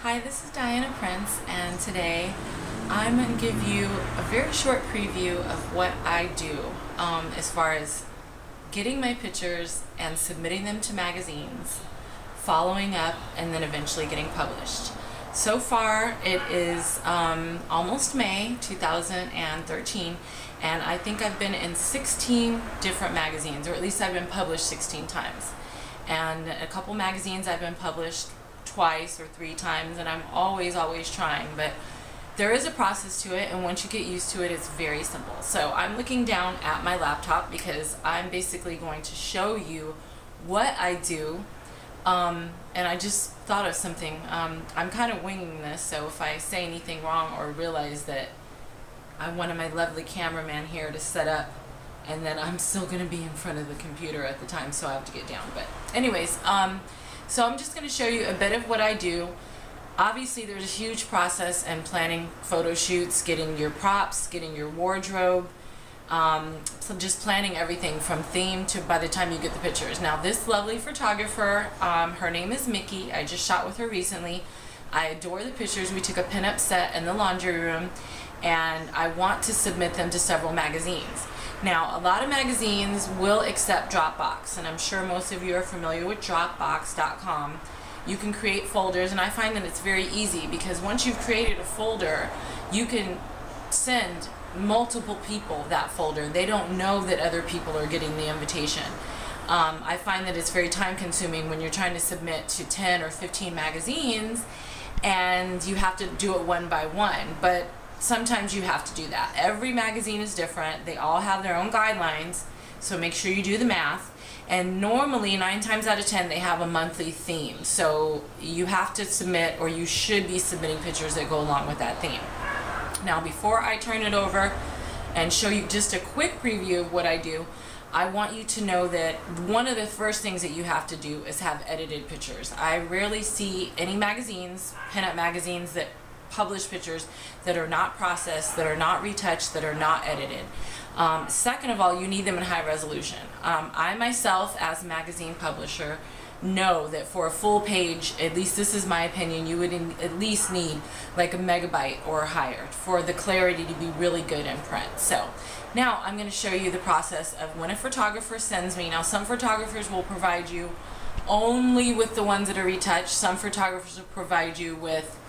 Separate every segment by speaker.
Speaker 1: Hi, this is Dianna Prince, and today I'm going to give you a very short preview of what I do as far as getting my pictures and submitting them to magazines, following up, and then eventually getting published. So far, it is almost May 2013, and I think I've been in 16 different magazines, or at least I've been published 16 times. And a couple magazines I've been published twice or three times, and I'm always trying, but there is a process to it, and once you get used to it, it's very simple. So I'm looking down at my laptop because I'm basically going to show you what I do, and I just thought of something. I'm kind of winging this, so if I say anything wrong or realize that I wanted my lovely cameraman here to set up, and then I'm still going to be in front of the computer at the time, so I have to get down. But anyways, so I'm just going to show you a bit of what I do. Obviously, there's a huge process in planning photo shoots, getting your props, getting your wardrobe, so just planning everything from theme to by the time you get the pictures. Now, this lovely photographer, her name is Mickey. I just shot with her recently. I adore the pictures. We took a pinup set in the laundry room, and I want to submit them to several magazines. Now, a lot of magazines will accept Dropbox, and I'm sure most of you are familiar with Dropbox.com. You can create folders, and I find that it's very easy because once you've created a folder, you can send multiple people that folder. They don't know that other people are getting the invitation. I find that it's very time consuming when you're trying to submit to 10 or 15 magazines, and you have to do it one by one. But sometimes you have to do that. Every magazine is different. They all have their own guidelines, so make sure you do the math. And normally, 9 times out of 10, they have a monthly theme. So you have to submit, or you should be submitting pictures that go along with that theme. Now, before I turn it over and show you just a quick preview of what I do, I want you to know that one of the first things that you have to do is have edited pictures. I rarely see any magazines, pinup magazines, that publish pictures that are not processed, that are not retouched, that are not edited. Second of all, you need them in high resolution. I myself, as a magazine publisher, know that for a full page, at least this is my opinion, you would at least need like a megabyte or higher for the clarity to be really good in print. So now I'm going to show you the process of when a photographer sends me. Now, some photographers will provide you only with the ones that are retouched. Some photographers will provide you with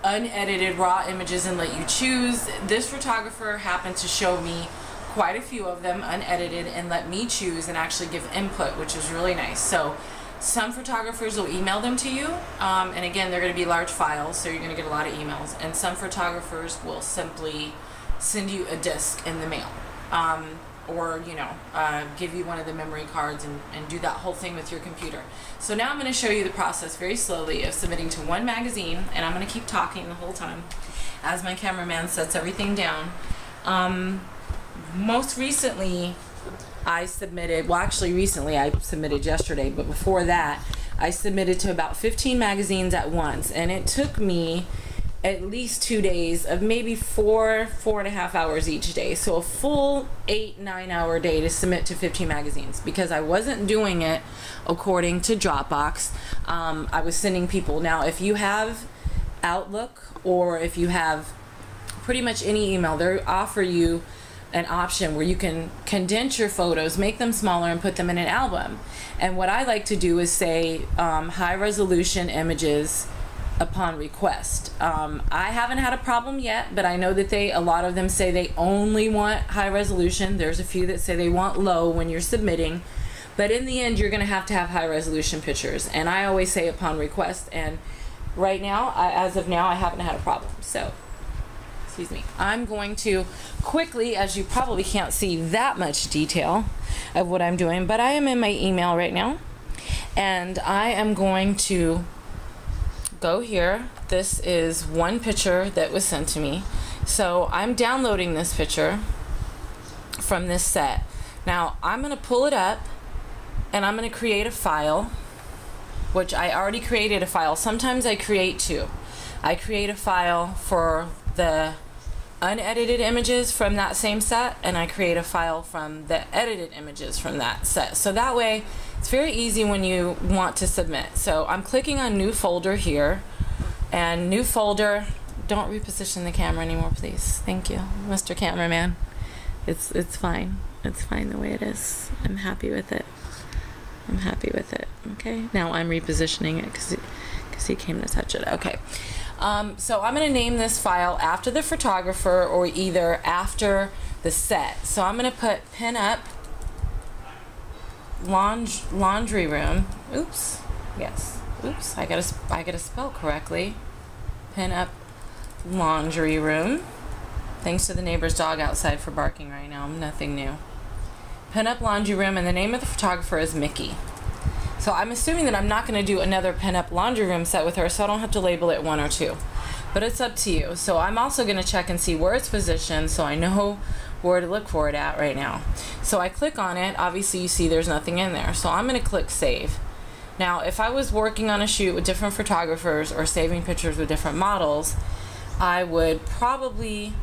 Speaker 1: unedited raw images and let you choose. This photographer happened to show me quite a few of them unedited and let me choose and actually give input, which is really nice. So some photographers will email them to you, and again, they're going to be large files, so you're going to get a lot of emails. And some photographers will simply send you a disc in the mail, or give you one of the memory cards and do that whole thing with your computer. So now I'm going to show you the process very slowly of submitting to one magazine, and I'm going to keep talking the whole time as my cameraman sets everything down. Most recently I submitted, well, actually recently I submitted yesterday, but before that I submitted to about 15 magazines at once, and it took me at least 2 days of maybe 4.5 hours each day. So a full 8-9 hour day to submit to 15 magazines because I wasn't doing it according to Dropbox. I was sending people. Now, if you have Outlook or if you have pretty much any email, they offer you an option where you can condense your photos, make them smaller, and put them in an album. And what I like to do is say high resolution images upon request. I haven't had a problem yet, but I know that a lot of them say they only want high resolution. There's a few that say they want low when you're submitting, but in the end you're going to have high resolution pictures, and I always say upon request. And right now, as of now, I haven't had a problem. So excuse me, I'm going to quickly, as you probably can't see that much detail of what I'm doing, but I am in my email right now, and I am going to go here. This is one picture that was sent to me. So I'm downloading this picture from this set. Now I'm going to pull it up and I'm going to create a file, which I already created a file. Sometimes I create two. I create a file for the unedited images from that same set, and I create a file from the edited images from that set. So that way It's very easy when you want to submit. So I'm clicking on new folder here, and new folder. Don't reposition the camera anymore, please. Thank you, Mr. Cameraman. It's fine. It's fine the way it is. I'm happy with it. I'm happy with it. Okay. Now I'm repositioning it because he came to touch it. Okay. So I'm going to name this file after the photographer or either after the set. So I'm going to put pin up laundry room. Oops. Yes. Oops. I gotta spell correctly. Pin up laundry room. Thanks to the neighbor's dog outside for barking right now. Nothing new. Pin up laundry room, and the name of the photographer is Mickey. So I'm assuming that I'm not going to do another pin up laundry room set with her, so I don't have to label it 1 or 2. But it's up to you. So I'm also going to check and see where it's positioned so I know where to look for it at right now. So I click on it. Obviously you see there's nothing in there. So I'm going to click save. Now if I was working on a shoot with different photographers or saving pictures with different models, I would probably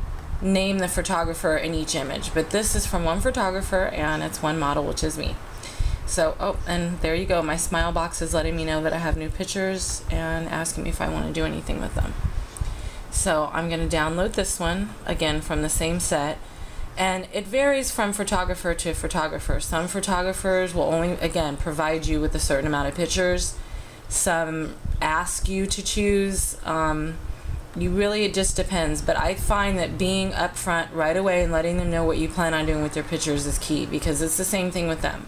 Speaker 1: name the photographer in each image. But this is from one photographer and it's one model, which is me. So, oh, and there you go. My smile box is letting me know that I have new pictures and asking me if I want to do anything with them. So I'm going to download this one, again, from the same set. And it varies from photographer to photographer. Some photographers will only, again, provide you with a certain amount of pictures. Some ask you to choose. It just depends. But I find that being upfront right away and letting them know what you plan on doing with their pictures is key, because it's the same thing with them.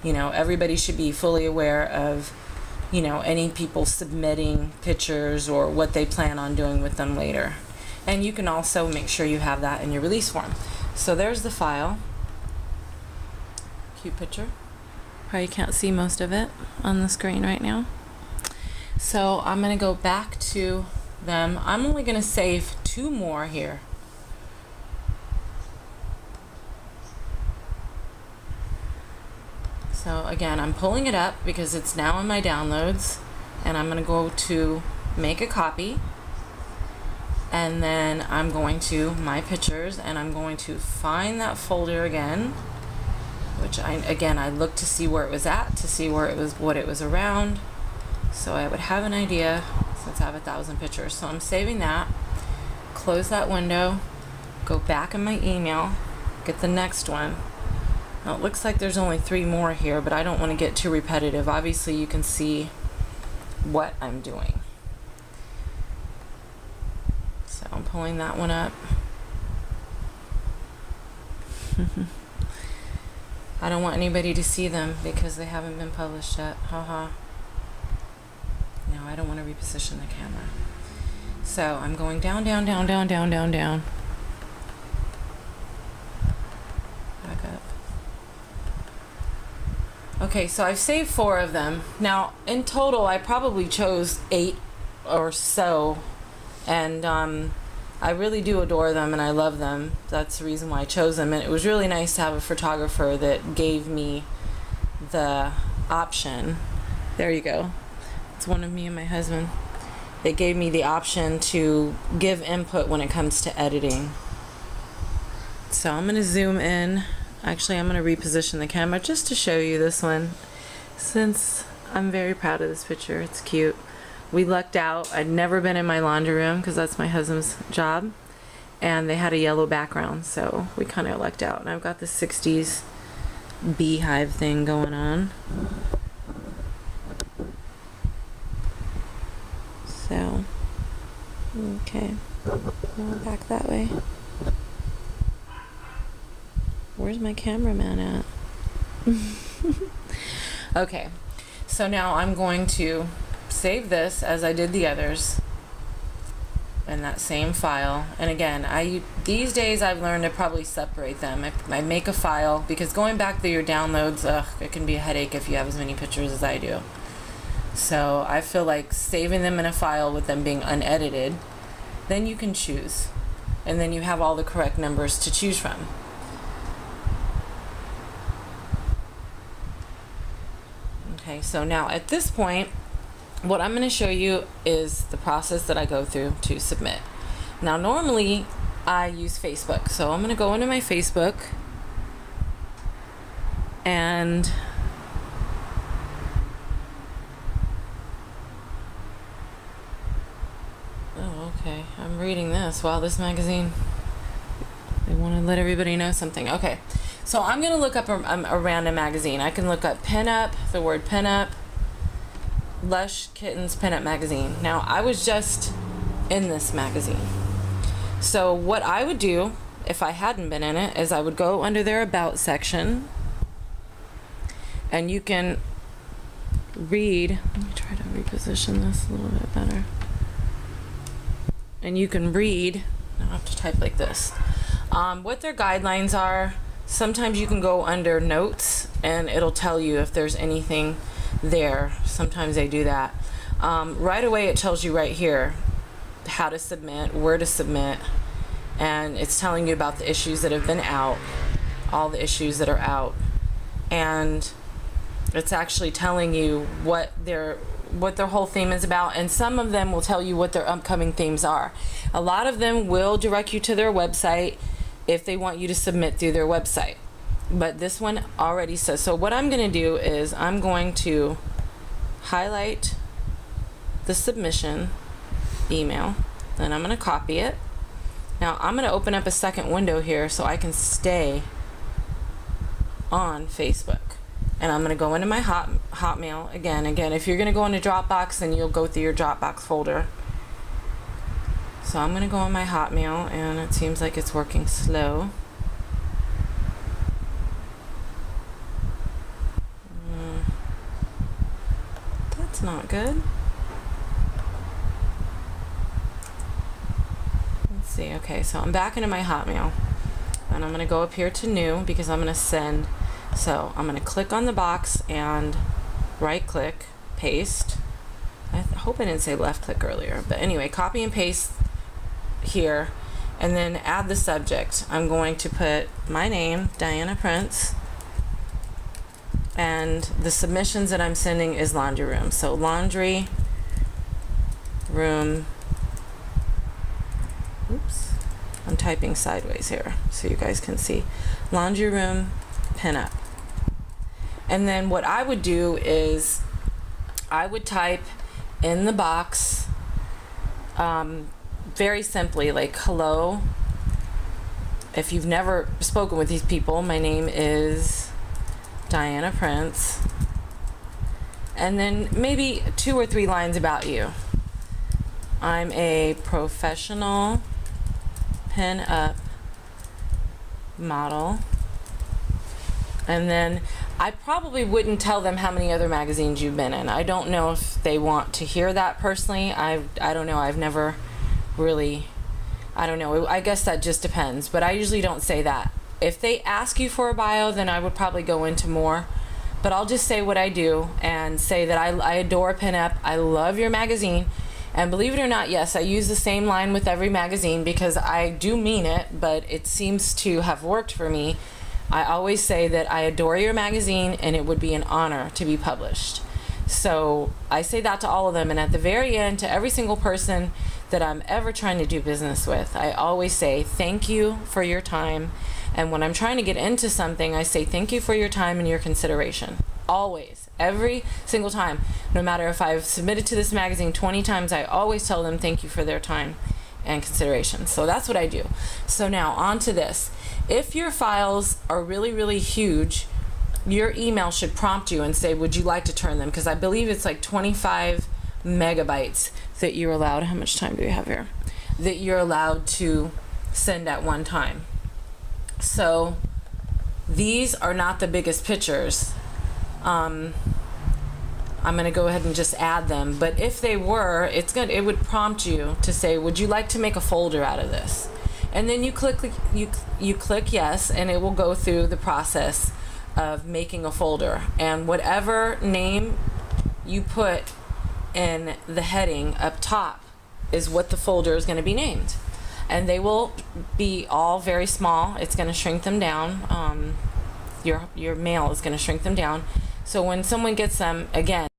Speaker 1: You know, everybody should be fully aware of, you know, any people submitting pictures or what they plan on doing with them later. And you can also make sure you have that in your release form. So there's the file. Cute picture. Probably can't see most of it on the screen right now. So I'm going to go back to them. I'm only going to save 2 more here. So again, I'm pulling it up because it's now in my downloads, and I'm going to go to make a copy, and then I'm going to my pictures, and I'm going to find that folder again, which I looked to see where it was at, to see where it was, what it was around, so I would have an idea since I have 1,000 pictures. So I'm saving that, close that window, go back in my email, get the next one. Now it looks like there's only 3 more here, but I don't want to get too repetitive. Obviously you can see what I'm doing. So I'm pulling that one up. I don't want anybody to see them because they haven't been published yet. Haha. No, I don't want to reposition the camera. So I'm going down, down, down, down, down, down, down. Back up. Okay, so I've saved 4 of them. Now, in total, I probably chose 8 or so, and I really do adore them and I love them. That's the reason why I chose them, and it was really nice to have a photographer that gave me the option. There you go. It's one of me and my husband. It gave me the option to give input when it comes to editing. So I'm going to zoom in. Actually, I'm going to reposition the camera just to show you this one, since I'm very proud of this picture. It's cute. We lucked out. I'd never been in my laundry room because that's my husband's job, and they had a yellow background, so we kind of lucked out. And I've got the 60s beehive thing going on. So, okay, now back that way. Where's my cameraman at? Okay, so now I'm going to save this as I did the others in that same file. And again, these days I've learned to probably separate them. I make a file, because going back through your downloads, it can be a headache if you have as many pictures as I do. So I feel like saving them in a file with them being unedited, then you can choose, and then you have all the correct numbers to choose from. Okay, so now at this point, what I'm going to show you is the process that I go through to submit. Now normally I use Facebook, so I'm going to go into my Facebook, and Okay, I'm reading this. Wow, this magazine, they want to let everybody know something. Okay, so I'm going to look up a random magazine. I can look up pinup, the word pinup, Lush Kittens Pinup Magazine. Now, I was just in this magazine. So what I would do if I hadn't been in it is I would go under their about section, and you can read. Let me try to reposition this a little bit better. And you can read, I have to type like this, what their guidelines are. Sometimes you can go under notes and it'll tell you if there's anything there. Sometimes they do that. Right away it tells you right here how to submit, where to submit, and it's telling you about the issues that have been out, all the issues that are out, and it's actually telling you what their whole theme is about, and some of them will tell you what their upcoming themes are. A lot of them will direct you to their website if they want you to submit through their website, but this one already says. So what I'm going to do is I'm going to highlight the submission email, then I'm going to copy it. Now I'm going to open up a second window here so I can stay on Facebook. And I'm going to go into my Hotmail again. If you're going to go into Dropbox, then you'll go through your Dropbox folder. So I'm going to go in my Hotmail, and it seems like it's working slow. That's not good. Let's see. Okay, so I'm back into my Hotmail, and I'm going to go up here to new because I'm going to send. So I'm going to click on the box and right click, paste. I hope I didn't say left click earlier, but anyway, copy and paste here, and then add the subject. I'm going to put my name, Dianna Prince, and the submissions that I'm sending is laundry room. So laundry room, oops, I'm typing sideways here so you guys can see. Laundry room pinup. And then what I would do is I would type in the box very simply, like, hello. If you've never spoken with these people, my name is Dianna Prince. And then maybe 2 or 3 lines about you. I'm a professional pin-up model. And then I probably wouldn't tell them how many other magazines you've been in. I don't know if they want to hear that personally. I don't know. I've never really, I don't know. I guess that just depends. But I usually don't say that. If they ask you for a bio, then I would probably go into more. But I'll just say what I do and say that I adore pinup. I love your magazine. And believe it or not, yes, I use the same line with every magazine because I do mean it, but it seems to have worked for me. I always say that I adore your magazine and it would be an honor to be published. So I say that to all of them, and at the very end, to every single person that I'm ever trying to do business with, I always say thank you for your time. And when I'm trying to get into something, I say thank you for your time and your consideration. Always. Every single time. No matter if I've submitted to this magazine 20 times, I always tell them thank you for their time and consideration. So that's what I do. So now on to this. If your files are really, really huge, your email should prompt you and say, would you like to turn them? Because I believe it's like 25 megabytes that you're allowed. How much time do we have here? That you're allowed to send at one time. So these are not the biggest pictures. I'm going to go ahead and just add them. But if they were, it would prompt you to say, would you like to make a folder out of this? And then you click yes, and it will go through the process of making a folder. And whatever name you put in the heading up top is what the folder is going to be named. And they will be all very small. It's going to shrink them down. Your mail is going to shrink them down. So when someone gets them, again,